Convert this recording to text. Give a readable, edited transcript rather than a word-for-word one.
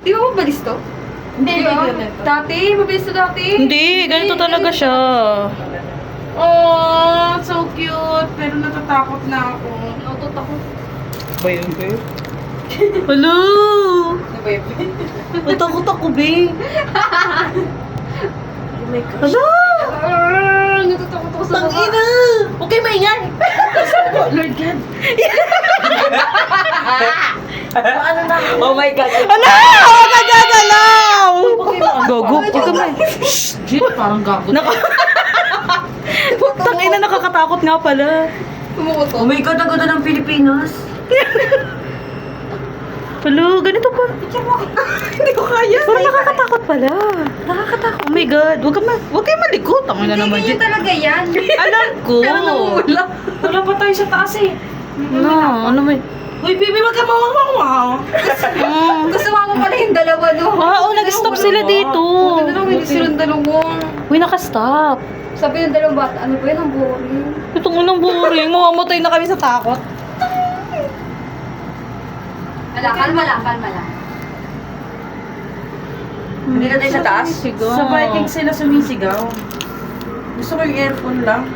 Di ba mabilis to? Hindi, Di ba? ganito. Dati, mabilis to dati. Hindi, ganito talaga siya. Oh, so cute. Pero natatakot na ako. Nautot ako. Bayan kayo? Hello! Natakot ako, be. Oh my gosh. Hala! Natutakot ako sa baba. Tangina! Okay, maingay! Lord God. Ano na? Oh my God. Hala! Huwag ka gagalaw! Gogo, huwag ka may... Shit, parang gago. Tangina, nakakatakot nga pala. Tumukoto. Oh my God, ang ganda ng Pilipinas. Hello, ganito pa. Hindi ko kaya. Parang nakakatakot pala. Nakakatakot. Oh my God, huwag kayo malikot. Tangina naman Hindi dyan. talaga yan. Alam ko. Pero namumula. Wala pa tayo sa taas eh. No, ano may... Uy, baby, wag ka mawang-mawang. Gusto mo pala yung dalawa, no? Oo, nag-stop sila dito. Ano lang, hindi silang dalawang. Uy, nakastop. Sabi ng dalawang bata, ano ba yun, ang boring. Itong unang boring. Mamamatay na kami sa takot. Kalma lang. Hindi na tayo sa taas? Sigaw. Sa Vikings sila sumisigaw. Gusto ko yung earphone lang.